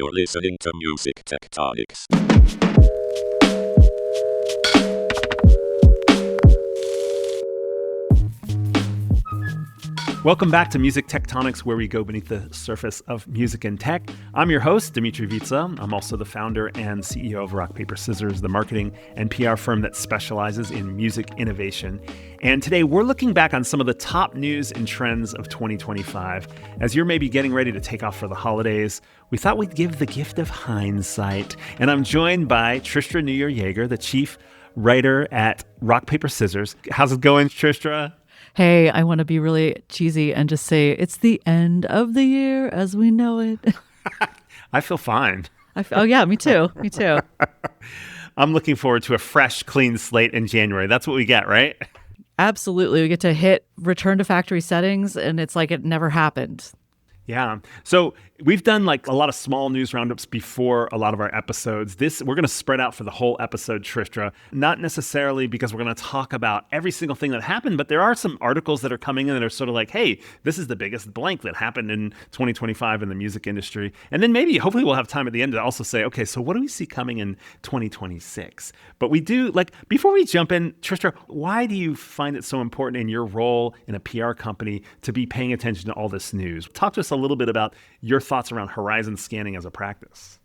You're listening to Music Tectonics. Welcome back to Music Tectonics, where we go beneath the surface of music and tech. I'm your host, Dmitri I'm also the founder and CEO of Rock, Paper, Scissors, the marketing and PR firm that specializes in music innovation. And today we're looking back on some of the top news and trends of 2025. As you're maybe getting ready to take off for the holidays, we thought we'd give the gift of hindsight. And I'm joined by Tristra Newyer-Yeager, the chief writer at Rock, Paper, Scissors. How's it going, Tristra? Hey, I want to be really cheesy and just say it's the end of the year as we know it. I feel fine. Oh, yeah, me too. Me too. I'm looking forward to a fresh, clean slate in January. That's what we get, right? Absolutely. We get to hit return to factory settings, and it's like it never happened. Yeah. So we've done like a lot of small news roundups before a lot of our episodes. We're going to spread out for the whole episode, Tristra, not necessarily because we're going to talk about every single thing that happened, but there are some articles that are coming in that are sort of like, hey, this is the biggest blank that happened in 2025 in the music industry. And then hopefully we'll have time at the end to also say, okay, so what do we see coming in 2026? But we do, before we jump in, Tristra, why do you find it so important in your role in a PR company to be paying attention to all this news? Talk to us a little bit about your thoughts around horizon scanning as a practice.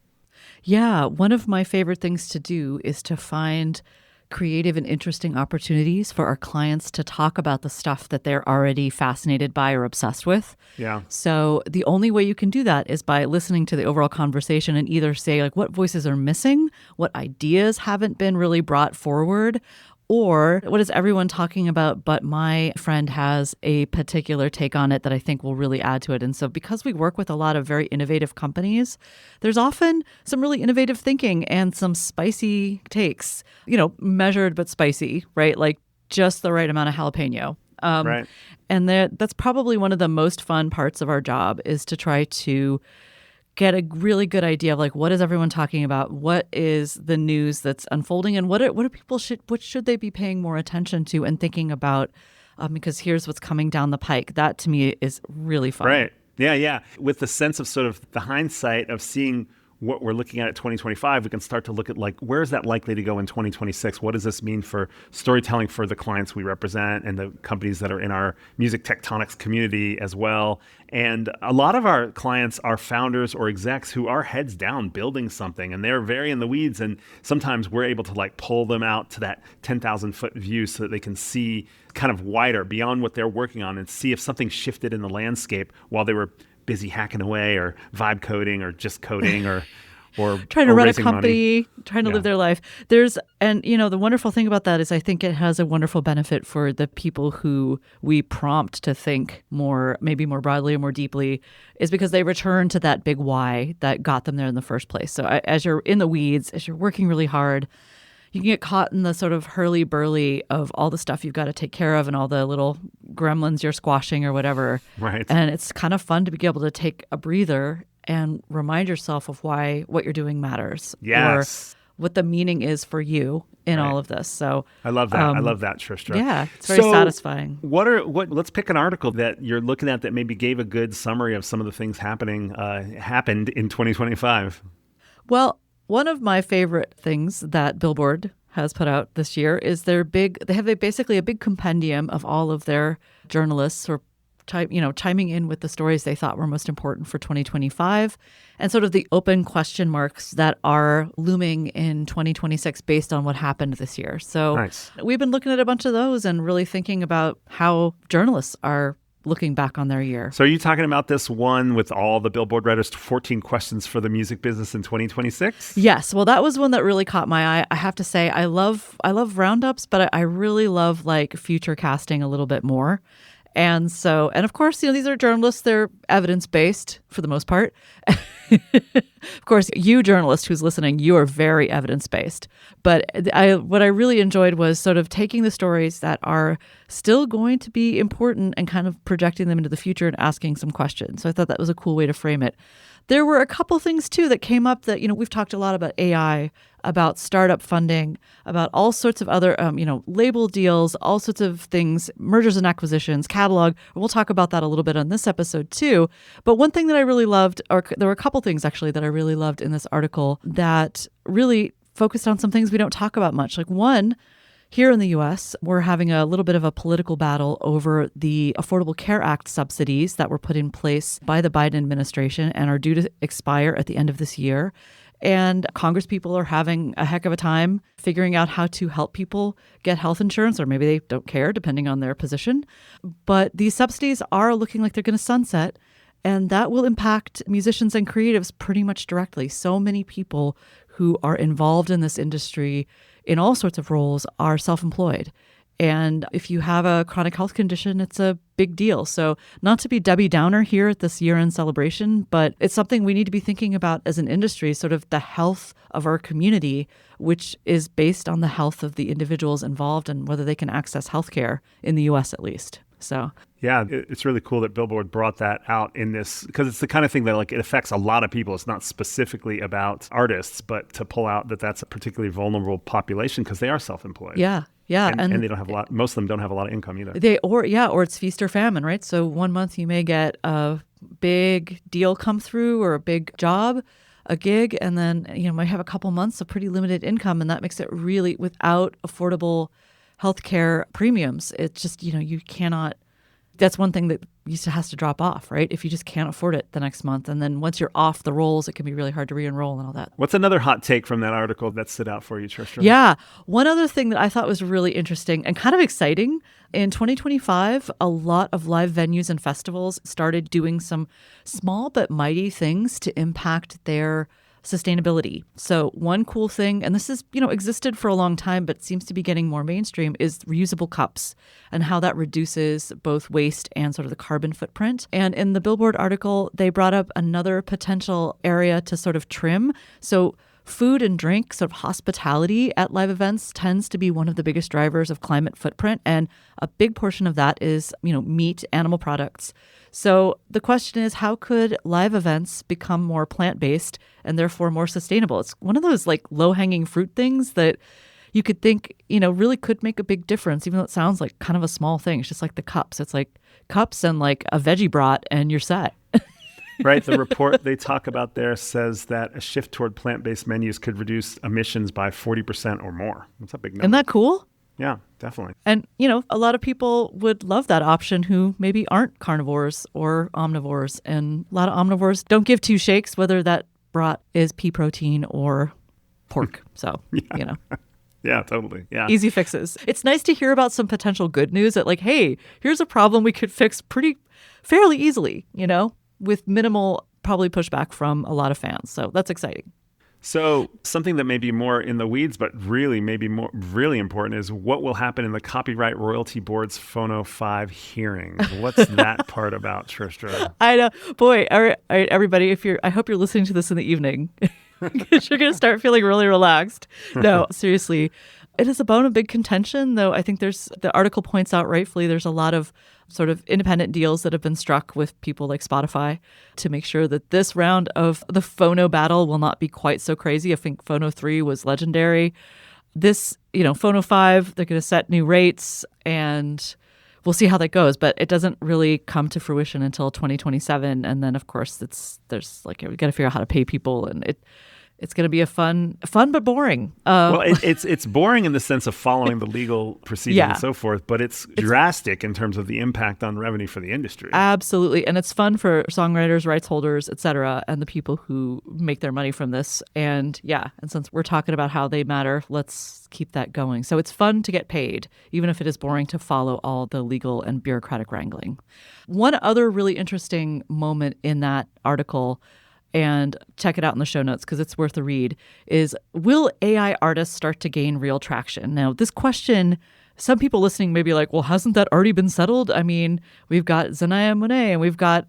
Yeah, one of my favorite things to do is to find creative and interesting opportunities for our clients to talk about the stuff that they're already fascinated by or obsessed with. Yeah. So the only way you can do that is by listening to the overall conversation and either say what voices are missing, what ideas haven't been really brought forward, or what is everyone talking about, but my friend has a particular take on it that I think will really add to it. And so because we work with a lot of very innovative companies, there's often some really innovative thinking and some spicy takes, measured but spicy, right? Like just the right amount of jalapeno. Right. And that's probably one of the most fun parts of our job is to try to get a really good idea of what is everyone talking about, what is the news that's unfolding, and what should they be paying more attention to and thinking about, because here's what's coming down the pike. That to me is really fun. Right. Yeah. With the sense of sort of the hindsight of seeing what we're looking at 2025, we can start to look at where is that likely to go in 2026? What does this mean for storytelling for the clients we represent and the companies that are in our music tectonics community as well? And a lot of our clients are founders or execs who are heads down building something, and they're very in the weeds. And sometimes we're able to pull them out to that 10,000 foot view so that they can see kind of wider beyond what they're working on and see if something shifted in the landscape while they were busy hacking away or vibe coding or just coding or trying to run a money. company, trying to live their life. The wonderful thing about that is I think it has a wonderful benefit for the people who we prompt to think maybe more broadly or more deeply, is because they return to that big why that got them there in the first place. So as you're in the weeds, as you're working really hard, you can get caught in the sort of hurly-burly of all the stuff you've got to take care of and all the little gremlins you're squashing or whatever. Right. And it's kind of fun to be able to take a breather and remind yourself of why what you're doing matters. Yes. Or what the meaning is for you in all of this. So I love that. I love that, Tristra. Yeah, it's very satisfying. Let's pick an article that you're looking at that maybe gave a good summary of some of the things happened in 2025. Well, one of my favorite things that Billboard has put out this year is they have basically a big compendium of all of their journalists or chiming in with the stories they thought were most important for 2025 and sort of the open question marks that are looming in 2026 based on what happened this year. So nice. We've been looking at a bunch of those and really thinking about how journalists are looking back on their year. So are you talking about this one with all the Billboard writers, 14 questions for the music business in 2026? Yes. Well, that was one that really caught my eye. I have to say, I love roundups, but I really love future casting a little bit more. And of course, these are journalists. They're evidence-based for the most part. Of course, you journalist who's listening, you are very evidence-based. But what I really enjoyed was sort of taking the stories that are still going to be important and kind of projecting them into the future and asking some questions. So I thought that was a cool way to frame it. There were a couple things, too, that came up that, we've talked a lot about AI about startup funding, about all sorts of other, label deals, all sorts of things, mergers and acquisitions, catalog. We'll talk about that a little bit on this episode too. But one thing that I really loved, or there were a couple things actually that I really loved in this article that really focused on some things we don't talk about much. Like one, here in the U.S., we're having a little bit of a political battle over the Affordable Care Act subsidies that were put in place by the Biden administration and are due to expire at the end of this year. And Congress people are having a heck of a time figuring out how to help people get health insurance, or maybe they don't care, depending on their position. But these subsidies are looking like they're going to sunset, and that will impact musicians and creatives pretty much directly. So many people who are involved in this industry in all sorts of roles are self-employed. And if you have a chronic health condition, it's a big deal. So not to be Debbie Downer here at this year-end celebration, but it's something we need to be thinking about as an industry, sort of the health of our community, which is based on the health of the individuals involved and whether they can access healthcare in the U.S. at least. So yeah, it's really cool that Billboard brought that out in this, because it's the kind of thing that it affects a lot of people. It's not specifically about artists, but to pull out that that's a particularly vulnerable population because they are self-employed. Yeah. And they don't have a lot. Most of them don't have a lot of income either. Or it's feast or famine, right? So one month you may get a big deal come through or a big job, a gig, and then might have a couple months of pretty limited income, and that makes it really, without affordable healthcare premiums, it's just you cannot. That's one thing that has to drop off, right? If you just can't afford it the next month. And then once you're off the rolls, it can be really hard to re-enroll and all that. What's another hot take from that article that stood out for you, Tristra? Yeah. One other thing that I thought was really interesting and kind of exciting, in 2025, a lot of live venues and festivals started doing some small but mighty things to impact their sustainability. So one cool thing, and this has, existed for a long time, but seems to be getting more mainstream, is reusable cups and how that reduces both waste and sort of the carbon footprint. And in the Billboard article, they brought up another potential area to sort of trim. So food and drink, sort of hospitality at live events, tends to be one of the biggest drivers of climate footprint. And a big portion of that is, meat, animal products. So the question is, how could live events become more plant-based and therefore more sustainable? It's one of those low-hanging fruit things that you could think, really could make a big difference, even though it sounds like kind of a small thing. It's just like the cups. It's like cups and like a veggie brat and you're set. Right. The report they talk about there says that a shift toward plant-based menus could reduce emissions by 40% or more. That's a big number. Isn't that cool? Yeah, definitely. And, a lot of people would love that option who maybe aren't carnivores or omnivores. And a lot of omnivores don't give two shakes whether that brat is pea protein or pork. So, Yeah, totally. Yeah. Easy fixes. It's nice to hear about some potential good news that hey, here's a problem we could fix fairly easily, with minimal probably pushback from a lot of fans. So that's exciting. So something that may be more in the weeds, but really maybe more really important is what will happen in the Copyright Royalty Board's Phono 5 hearing. What's that part about, Tristra? I know. Boy, all right, everybody, I hope you're listening to this in the evening because you're going to start feeling really relaxed. No, seriously. It is a bone of big contention, though. I think the article points out rightfully, there's a lot of sort of independent deals that have been struck with people like Spotify to make sure that this round of the Phono battle will not be quite so crazy. I think Phono 3 was legendary. This, Phono 5, they're going to set new rates and we'll see how that goes. But it doesn't really come to fruition until 2027. And then, of course, we got to figure out how to pay people, and it's going to be a fun but boring. Well, it's boring in the sense of following the legal procedure and so forth, but it's drastic in terms of the impact on revenue for the industry. Absolutely, and it's fun for songwriters, rights holders, et cetera, and the people who make their money from this. And and since we're talking about how they matter, let's keep that going. So it's fun to get paid, even if it is boring to follow all the legal and bureaucratic wrangling. One other really interesting moment in that article, and check it out in the show notes because it's worth a read, is will AI artists start to gain real traction? Now, this question, some people listening may be like, well, hasn't that already been settled? I mean, we've got Zanaya Monet and we've got,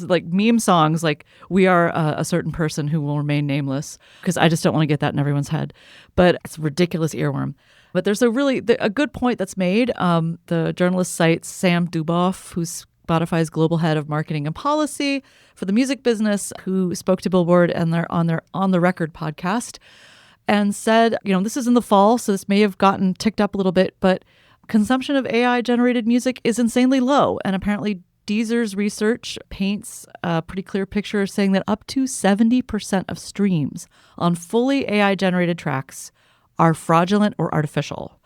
like meme songs like "We Are a Certain Person Who Will Remain Nameless," because I just don't want to get that in everyone's head. But it's a ridiculous earworm. But there's a good point that's made. The journalist cites Sam Duboff, who's Spotify's global head of marketing and policy for the music business, who spoke to Billboard and they're on the Record podcast. and said, this is in the fall, so this may have gotten ticked up a little bit, but consumption of AI-generated music is insanely low. And apparently Deezer's research paints a pretty clear picture, saying that up to 70% of streams on fully AI-generated tracks are fraudulent or artificial.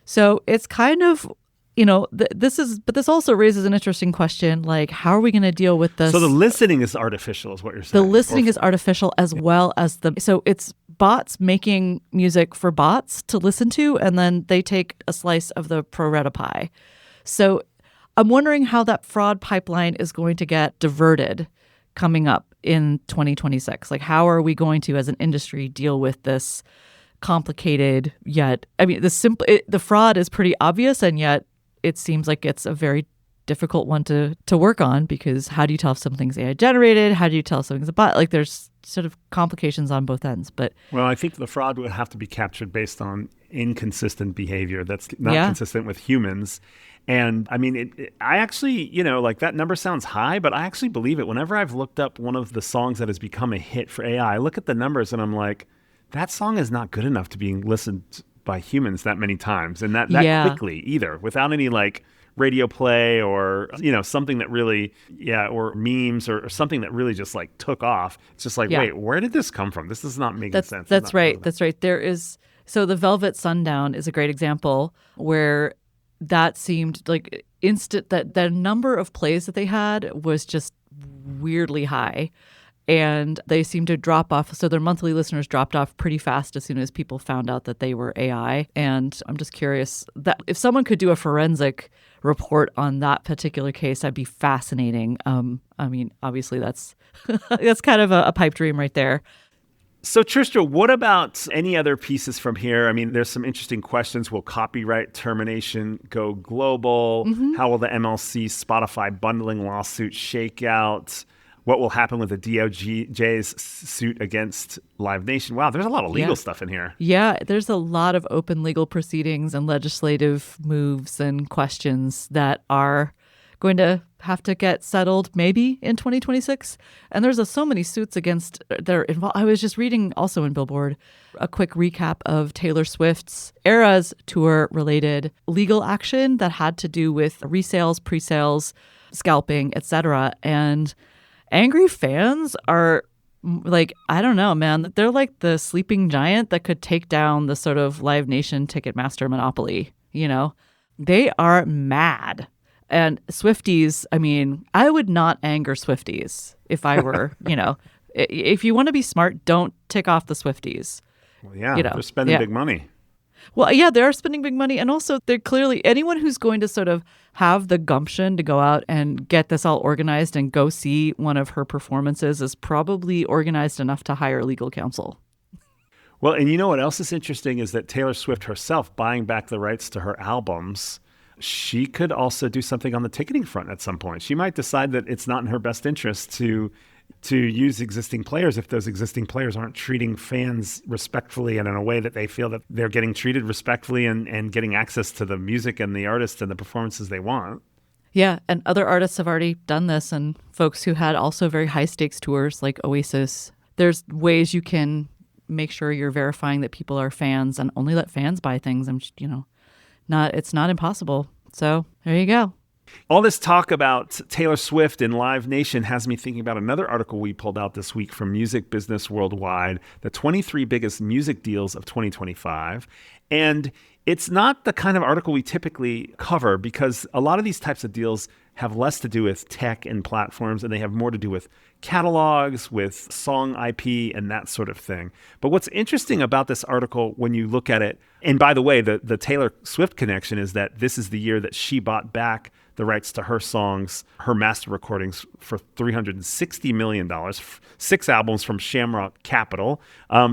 So it's kind of, but this also raises an interesting question, like, how are we going to deal with this? So the listening is artificial, is what you're saying. The listening is artificial, as well as so it's bots making music for bots to listen to, and then they take a slice of the pro rata pie. So I'm wondering how that fraud pipeline is going to get diverted coming up in 2026. Like, how are we going to, as an industry, deal with this complicated yet, the fraud is pretty obvious, and yet it seems like it's a very difficult one to work on, because how do you tell if something's AI generated? How do you tell if something's a bot? Like, there's sort of complications on both ends. But I think the fraud would have to be captured based on inconsistent behavior that's not consistent with humans. And I actually, like, that number sounds high, but I actually believe it. Whenever I've looked up one of the songs that has become a hit for AI, I look at the numbers and I'm like, that song is not good enough to be listened by humans that many times, and that quickly either, without any like radio play or something that really or memes or something that really just like took off. It's just like, wait, where did this come from? This is not making sense. That's right. There is, so the Velvet Sundown is a great example where that seemed like instant, that the number of plays that they had was just weirdly high. And they seemed to drop off. So their monthly listeners dropped off pretty fast as soon as people found out that they were AI. And I'm just curious that if someone could do a forensic report on that particular case, that'd be fascinating. Obviously that's that's kind of a pipe dream right there. So Tristra, what about any other pieces from here? There's some interesting questions. Will copyright termination go global? Mm-hmm. How will the MLC Spotify bundling lawsuit shake out? What will happen with the DOJ's suit against Live Nation? Wow, there's a lot of legal stuff in here. Yeah, there's a lot of open legal proceedings and legislative moves and questions that are going to have to get settled maybe in 2026. And there's so many suits against they're involved. I was just reading also in Billboard a quick recap of Taylor Swift's Eras tour related legal action that had to do with resales, pre-sales, scalping, etc. And angry fans are like, I don't know, man. They're like the sleeping giant that could take down the sort of Live Nation Ticketmaster monopoly. They are mad. And Swifties, I would not anger Swifties if I were, if you want to be smart, don't tick off the Swifties. Well, they're spending big money. Well, yeah, they are spending big money. And also, they're clearly, anyone who's going to sort of have the gumption to go out and get this all organized and go see one of her performances is probably organized enough to hire legal counsel. Well, and you know what else is interesting is that Taylor Swift herself buying back the rights to her albums, she could also do something on the ticketing front at some point. She might decide that it's not in her best interest to use existing players if those existing players aren't treating fans respectfully and in a way that they feel that they're getting treated respectfully and getting access to the music and the artists and the performances they want. Yeah, and other artists have already done this, and folks who had also very high-stakes tours like Oasis. There's ways you can make sure you're verifying that people are fans and only let fans buy things. It's not impossible. So there you go. All this talk about Taylor Swift and Live Nation has me thinking about another article we pulled out this week from Music Business Worldwide, the 23 biggest music deals of 2025. And it's not the kind of article we typically cover because a lot of these types of deals have less to do with tech and platforms, and they have more to do with catalogs, with song IP, and that sort of thing. But what's interesting about this article when you look at it, and by the way, the Taylor Swift connection is that this is the year that she bought back the rights to her songs, her master recordings for $360 million, 6 albums from Shamrock Capital.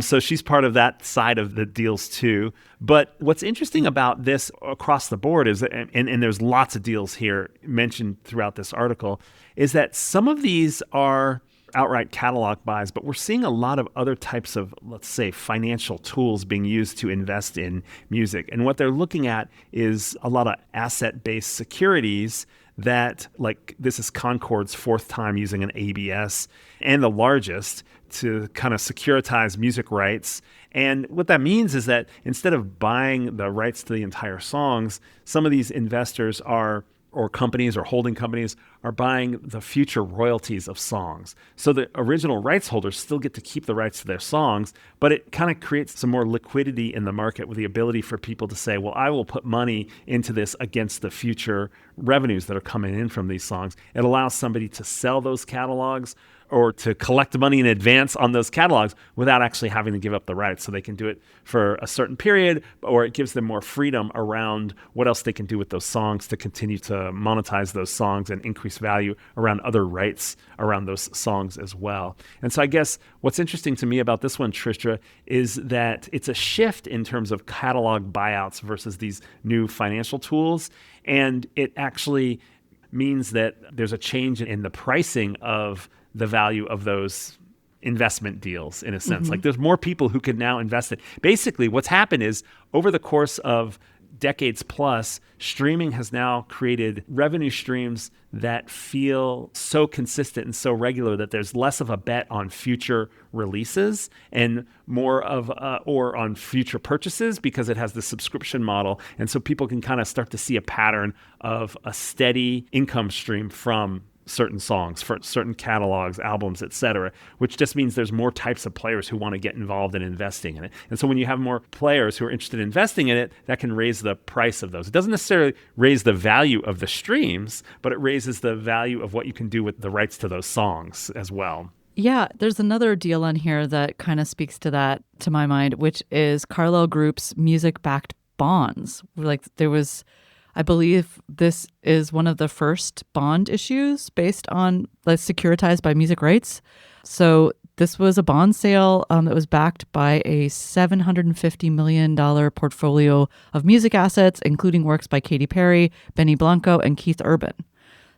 So she's part of that side of the deals too. But what's interesting about this across the board is, and there's lots of deals here mentioned throughout this article, is that some of these are outright catalog buys, but we're seeing a lot of other types of, let's say, financial tools being used to invest in music. And what they're looking at is a lot of asset-based securities that, like, this is Concord's fourth time using an ABS and the largest to kind of securitize music rights. And what that means is that instead of buying the rights to the entire songs, some of these investors or companies or holding companies are buying the future royalties of songs. So the original rights holders still get to keep the rights to their songs, but it kind of creates some more liquidity in the market with the ability for people to say, well, I will put money into this against the future revenues that are coming in from these songs. It allows somebody to sell those catalogs or to collect the money in advance on those catalogs without actually having to give up the rights. So they can do it for a certain period, or it gives them more freedom around what else they can do with those songs to continue to monetize those songs and increase value around other rights around those songs as well. And so I guess what's interesting to me about this one, Tristra, is that it's a shift in terms of catalog buyouts versus these new financial tools. And it actually means that there's a change in the pricing of the value of those investment deals, in a sense. Like, there's more people who can now invest it. Basically, what's happened is over the course of decades plus, streaming has now created revenue streams that feel so consistent and so regular that there's less of a bet on future releases and more of or on future purchases, because it has the subscription model. And so people can kind of start to see a pattern of a steady income stream from certain songs, for certain catalogs, albums, etc., which just means there's more types of players who want to get involved in investing in it. And so when you have more players who are interested in investing in it, that can raise the price of those. It doesn't necessarily raise the value of the streams, but it raises the value of what you can do with the rights to those songs as well. Yeah, there's another deal on here that kind of speaks to that, to my mind, which is Carlyle Group's music-backed bonds. Like, there was, I believe this is one of the first bond issues based on, like, securitized by music rights. So this was a bond sale that was backed by a $750 million portfolio of music assets, including works by Katy Perry, Benny Blanco, and Keith Urban.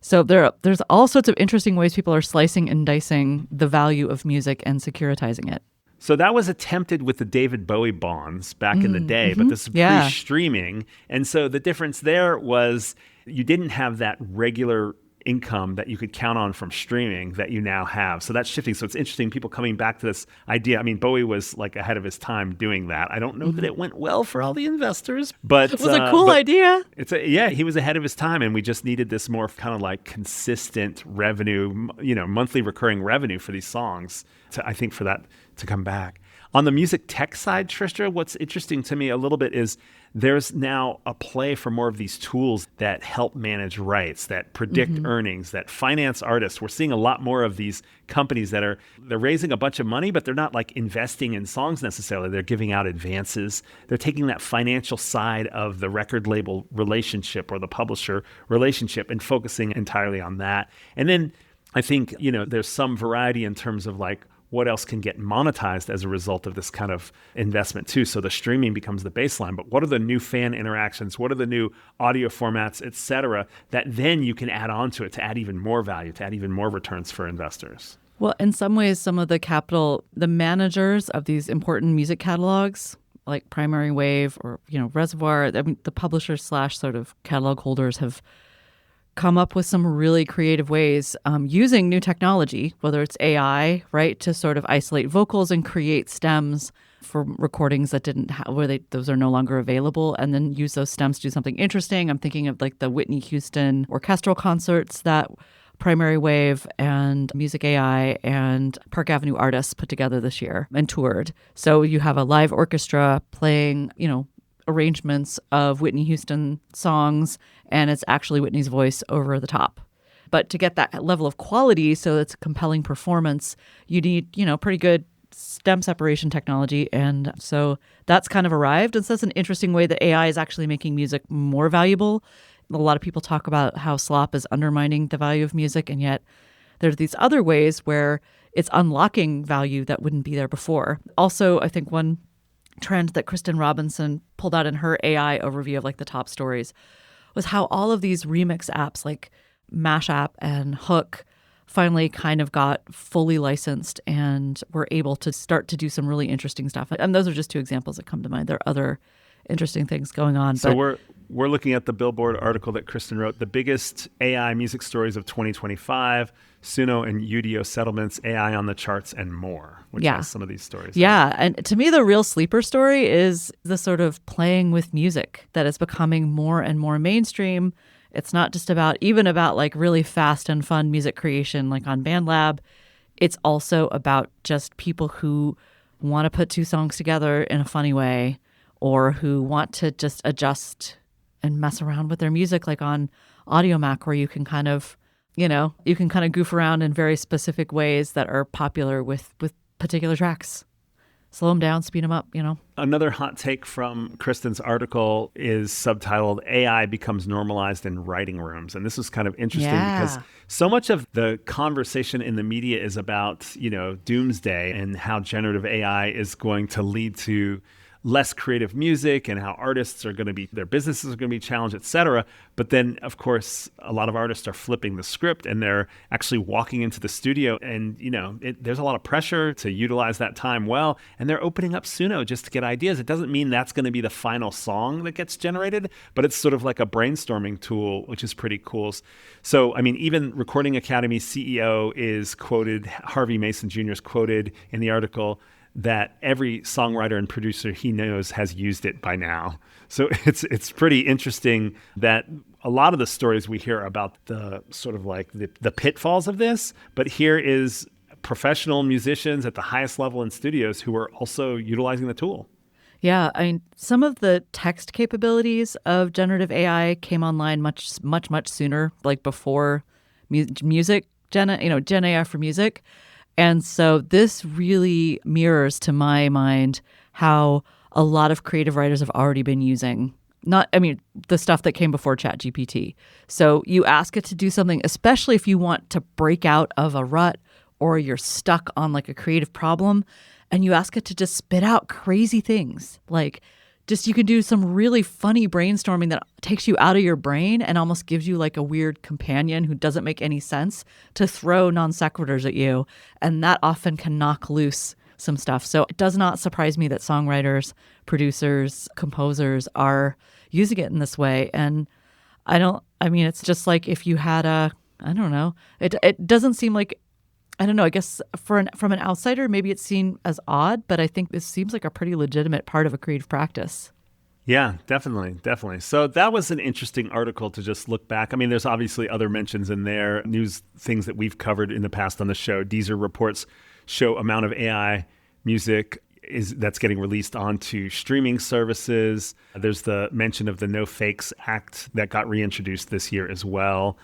So there's all sorts of interesting ways people are slicing and dicing the value of music and securitizing it. So that was attempted with the David Bowie bonds back in the day, but this is pre-streaming. And so the difference there was you didn't have that regular income that you could count on from streaming that you now have. So that's shifting. So it's interesting, people coming back to this idea. I mean, Bowie was like ahead of his time doing that. I don't know that it went well for all the investors, but it was a cool idea. He was ahead of his time, and we just needed this more kind of like consistent revenue, monthly recurring revenue for these songs I think for that to come back. On the music tech side, Tristra, what's interesting to me a little bit is there's now a play for more of these tools that help manage rights, that predict earnings, that finance artists. We're seeing a lot more of these companies they're raising a bunch of money, but they're not like investing in songs necessarily. They're giving out advances. They're taking that financial side of the record label relationship or the publisher relationship and focusing entirely on that. And then I think, there's some variety in terms of like what else can get monetized as a result of this kind of investment too. So the streaming becomes the baseline, but what are the new fan interactions? What are the new audio formats, et cetera, that then you can add on to it to add even more value, to add even more returns for investors? Well, in some ways, some of the managers of these important music catalogs, like Primary Wave or, Reservoir, I mean, the publishers / sort of catalog holders have come up with some really creative ways using new technology, whether it's AI, right, to sort of isolate vocals and create stems for recordings that didn't those are no longer available, and then use those stems to do something interesting. I'm thinking of like the Whitney Houston orchestral concerts that Primary Wave and Music AI and Park Avenue Artists put together this year and toured. So you have a live orchestra playing, arrangements of Whitney Houston songs, and it's actually Whitney's voice over the top. But to get that level of quality so it's a compelling performance, you need, pretty good stem separation technology. And so that's kind of arrived. And so that's an interesting way that AI is actually making music more valuable. A lot of people talk about how slop is undermining the value of music, and yet there's these other ways where it's unlocking value that wouldn't be there before. Also, I think one trend that Kristen Robinson pulled out in her AI overview of like the top stories was how all of these remix apps like Mashup and Hook finally kind of got fully licensed and were able to start to do some really interesting stuff. And those are just two examples that come to mind. There are other interesting things going on. So we're looking at the Billboard article that Kristen wrote, the biggest AI music stories of 2025, Suno and Udio settlements, AI on the charts, and more, which has some of these stories. Yeah. And to me, the real sleeper story is the sort of playing with music that is becoming more and more mainstream. It's not just even about like really fast and fun music creation like on BandLab. It's also about just people who want to put two songs together in a funny way, or who want to just adjust and mess around with their music, like on AudioMac, where you can kind of goof around in very specific ways that are popular with particular tracks. Slow them down, speed them up, Another hot take from Kristen's article is subtitled AI Becomes Normalized in Writing Rooms. And this was kind of interesting because so much of the conversation in the media is about, doomsday and how generative AI is going to lead to less creative music and how artists are going to be, their businesses are going to be challenged, et cetera. But then, of course, a lot of artists are flipping the script and they're actually walking into the studio and, there's a lot of pressure to utilize that time well. And they're opening up Suno just to get ideas. It doesn't mean that's going to be the final song that gets generated, but it's sort of like a brainstorming tool, which is pretty cool. So, even Recording Academy CEO is quoted, Harvey Mason Jr. is quoted in the article that every songwriter and producer he knows has used it by now. So it's pretty interesting that a lot of the stories we hear about the sort of like the pitfalls of this, but here is professional musicians at the highest level in studios who are also utilizing the tool. Yeah, some of the text capabilities of generative AI came online much sooner, like before music, Gen AI for music. And so this really mirrors, to my mind, how a lot of creative writers have already been using the stuff that came before ChatGPT. So you ask it to do something, especially if you want to break out of a rut or you're stuck on like a creative problem, and you ask it to just spit out crazy things. Like you can do some really funny brainstorming that takes you out of your brain and almost gives you like a weird companion who doesn't make any sense to throw non sequiturs at you. And that often can knock loose some stuff. So it does not surprise me that songwriters, producers, composers are using it in this way. And it's just like if you had it doesn't seem like, I guess from an outsider, maybe it's seen as odd, but I think this seems like a pretty legitimate part of a creative practice. Yeah, definitely. So that was an interesting article to just look back. There's obviously other mentions in there, news things that we've covered in the past on the show. Deezer reports show amount of AI music that's getting released onto streaming services. There's the mention of the No Fakes Act that got reintroduced this year as well.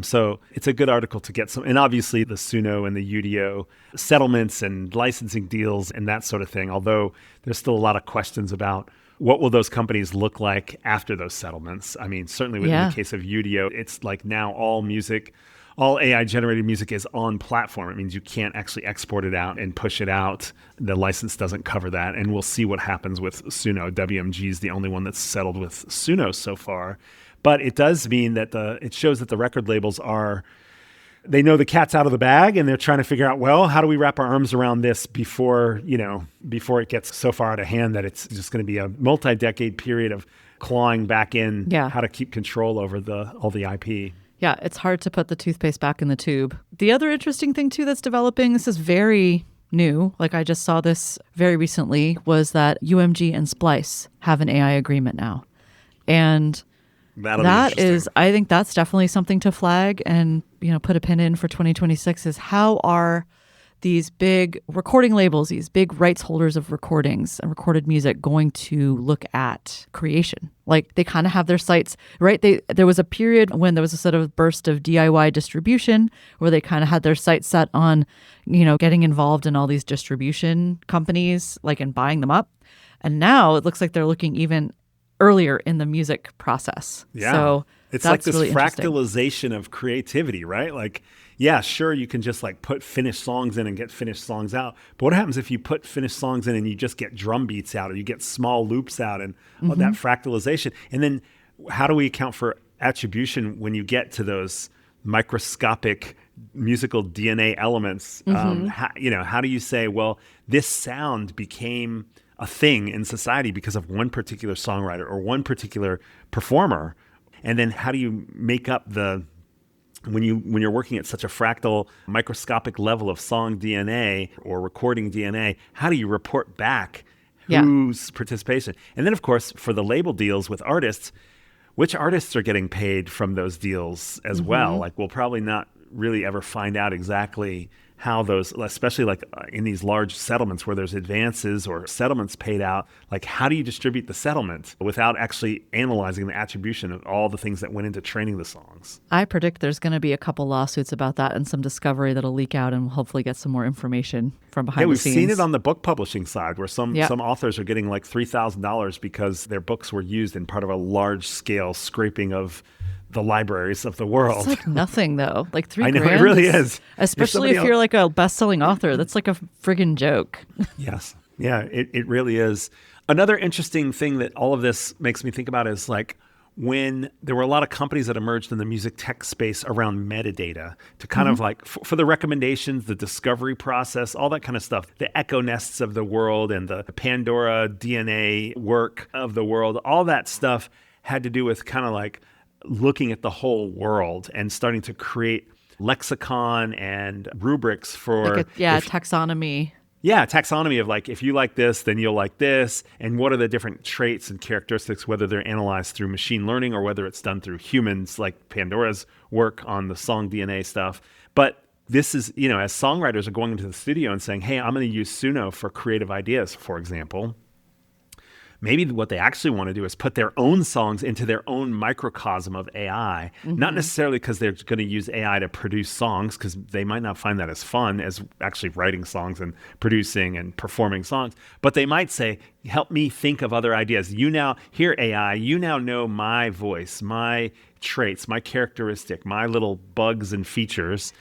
So it's a good article to get some, and obviously the Suno and the Udio settlements and licensing deals and that sort of thing, although there's still a lot of questions about what will those companies look like after those settlements. Certainly in the case of Udio, it's like now all AI-generated music is on platform. It means you can't actually export it out and push it out. The license doesn't cover that, and we'll see what happens with Suno. WMG is the only one that's settled with Suno so far. But it does mean that it shows that the record labels they know the cat's out of the bag, and they're trying to figure out, well, how do we wrap our arms around this before it gets so far out of hand that it's just going to be a multi-decade period of clawing back in how to keep control over all the IP. Yeah, it's hard to put the toothpaste back in the tube. The other interesting thing, too, that's developing, this is very new, like I just saw this very recently, was that UMG and Splice have an AI agreement now. And that is, I think that's definitely something to flag and, put a pin in for 2026 is how are these big recording labels, these big rights holders of recordings and recorded music going to look at creation? Like they kind of have their sights, right? There was a period when there was a sort of burst of DIY distribution where they kind of had their sights set on, getting involved in all these distribution companies, like and buying them up. And now it looks like they're looking even earlier in the music process. Yeah. So it's like this really fractalization of creativity, right? Like, yeah, sure, you can just like put finished songs in and get finished songs out. But what happens if you put finished songs in and you just get drum beats out or you get small loops out and that fractalization? And then how do we account for attribution when you get to those microscopic musical DNA elements? How do you say, well, this sound became a thing in society because of one particular songwriter or one particular performer. And then how do you make up when you're working at such a fractal microscopic level of song DNA or recording DNA, how do you report back whose participation? And then, of course, for the label deals with artists, which artists are getting paid from those deals as well? Like, we'll probably not really ever find out exactly how those, especially like in these large settlements where there's advances or settlements paid out, like how do you distribute the settlement without actually analyzing the attribution of all the things that went into training the songs? I predict there's going to be a couple lawsuits about that and some discovery that'll leak out, and we'll hopefully get some more information from behind the scenes. We've seen it on the book publishing side where some authors are getting like $3,000 because their books were used in part of a large scale scraping of the libraries of the world. It's like nothing, though. Like $3,000. I know, it really is. Especially if you're like a best-selling author. That's like a friggin' joke. Yes. Yeah, it really is. Another interesting thing that all of this makes me think about is like when there were a lot of companies that emerged in the music tech space around metadata to kind of like for the recommendations, the discovery process, all that kind of stuff, the Echo Nests of the world and the Pandora DNA work of the world, all that stuff had to do with kind of like looking at the whole world and starting to create lexicon and rubrics for taxonomy. Yeah, taxonomy of like, if you like this, then you'll like this. And what are the different traits and characteristics, whether they're analyzed through machine learning or whether it's done through humans, like Pandora's work on the song DNA stuff. But this is, as songwriters are going into the studio and saying, hey, I'm going to use Suno for creative ideas, for example. Maybe what they actually want to do is put their own songs into their own microcosm of AI, not necessarily because they're going to use AI to produce songs, because they might not find that as fun as actually writing songs and producing and performing songs, but they might say, help me think of other ideas. Here AI, you now know my voice, my traits, my characteristic, my little bugs and features.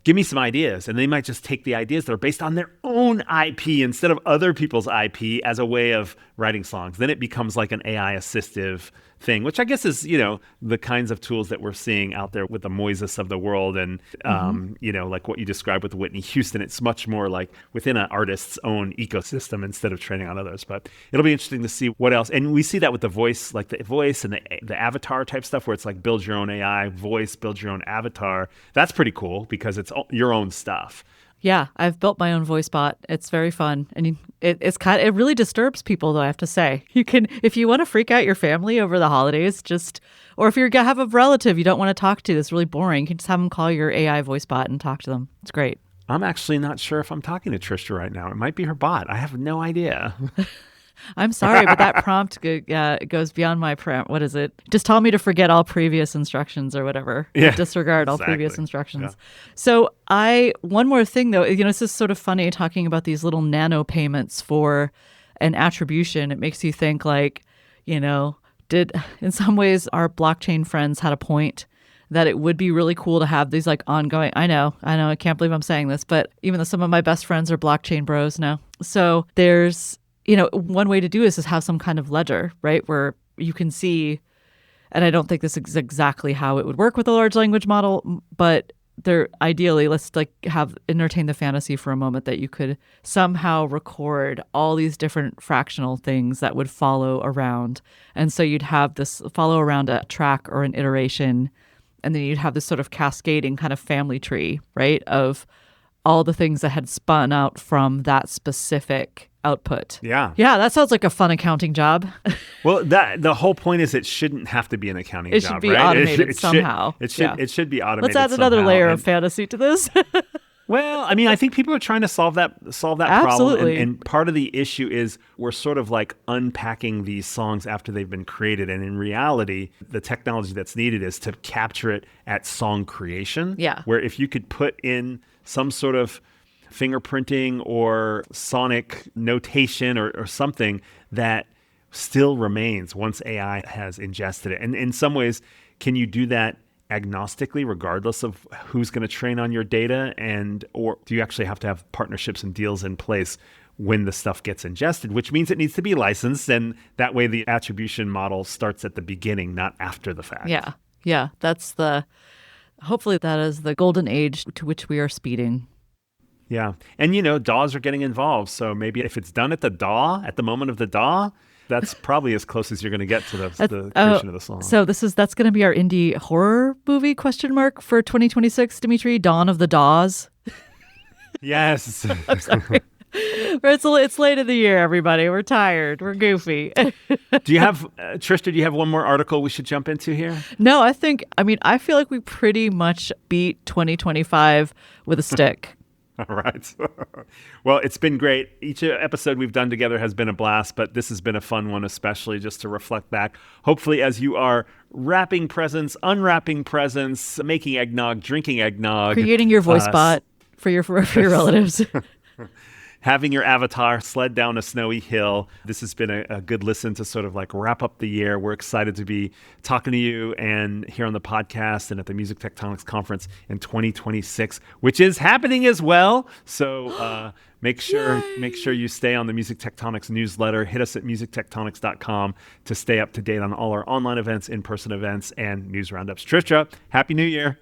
Give me some ideas. And they might just take the ideas that are based on their own IP instead of other people's IP as a way of writing songs. Then it becomes like an AI assistive thing, which I guess is, the kinds of tools that we're seeing out there with the Moises of the world and, like what you described with Whitney Houston. It's much more like within an artist's own ecosystem instead of training on others. But it'll be interesting to see what else. And we see that with the voice, like the voice and the avatar type stuff where it's like build your own AI voice, build your own avatar. That's pretty cool because it's your own stuff. Yeah, I've built my own voice bot. It's very fun. And it really disturbs people, though, I have to say. You can, if you want to freak out your family over the holidays, or if you have a relative you don't want to talk to that's really boring, you can just have them call your AI voice bot and talk to them. It's great. I'm actually not sure if I'm talking to Tristra right now. It might be her bot. I have no idea. I'm sorry, but that prompt goes beyond my prompt. What is it? Just tell me to forget all previous instructions or whatever. Yeah, disregard all previous instructions. Yeah. So one more thing though, this is sort of funny talking about these little nano payments for an attribution. It makes you think like, did in some ways our blockchain friends had a point that it would be really cool to have these like ongoing, I know, I can't believe I'm saying this, but even though some of my best friends are blockchain bros now. So there's, one way to do this is have some kind of ledger, right? Where you can see, and I don't think this is exactly how it would work with a large language model, but ideally, let's entertain the fantasy for a moment that you could somehow record all these different fractional things that would follow around. And so you'd have this follow around a track or an iteration, and then you'd have this sort of cascading kind of family tree, right? Of all the things that had spun out from that specific output. Yeah. Yeah, that sounds like a fun accounting job. Well, the whole point is it shouldn't have to be an accounting job, right? It should be automated somehow. It should be automated. Let's add another layer of fantasy to this. Well, I mean, I think people are trying to solve that Absolutely. problem. And part of the issue is we're sort of like unpacking these songs after they've been created. And in reality, the technology that's needed is to capture it at song creation. Yeah. Where if you could put in some sort of fingerprinting or sonic notation or something that still remains once AI has ingested it. And in some ways, can you do that agnostically regardless of who's going to train on your data? Or do you actually have to have partnerships and deals in place when the stuff gets ingested, which means it needs to be licensed, and that way the attribution model starts at the beginning, not after the fact. Yeah. Hopefully that is the golden age to which we are speeding. Yeah. And, DAWs are getting involved. So maybe if it's done at the DAW, at the moment of the DAW, that's probably as close as you're going to get to the creation of the song. So that's going to be our indie horror movie question mark for 2026, Dmitri, Dawn of the DAWs. Yes. I'm sorry. It's late in the year, everybody. We're tired. We're goofy. Do you have, Tristra, do you have one more article we should jump into here? No, I feel like we pretty much beat 2025 with a stick. All right. Well, it's been great. Each episode we've done together has been a blast, but this has been a fun one, especially just to reflect back. Hopefully, as you are wrapping presents, unwrapping presents, making eggnog, drinking eggnog, creating your voice bot for your relatives. Having your avatar sled down a snowy hill. This has been a good listen to sort of like wrap up the year. We're excited to be talking to you and here on the podcast and at the Music Tectonics Conference in 2026, which is happening as well. So make sure you stay on the Music Tectonics newsletter. Hit us at musictectonics.com to stay up to date on all our online events, in-person events, and news roundups. Tristra, Happy New Year.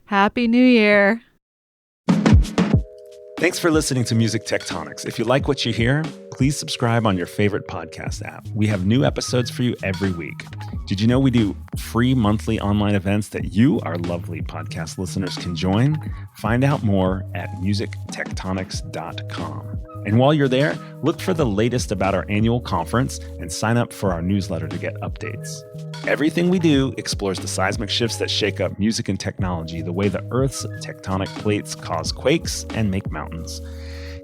Happy New Year. Thanks for listening to Music Tectonics. If you like what you hear, please subscribe on your favorite podcast app. We have new episodes for you every week. Did you know we do free monthly online events that you, our lovely podcast listeners, can join? Find out more at musictectonics.com. And while you're there, look for the latest about our annual conference and sign up for our newsletter to get updates. Everything we do explores the seismic shifts that shake up music and technology, the way the Earth's tectonic plates cause quakes and make mountains.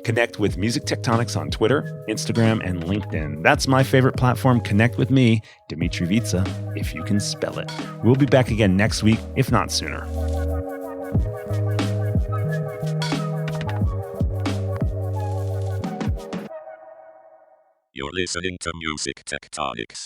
Connect with Music Tectonics on Twitter, Instagram, and LinkedIn. That's my favorite platform. Connect with me, Dmitri Vitsa, if you can spell it. We'll be back again next week, if not sooner. You're listening to Music Tectonics.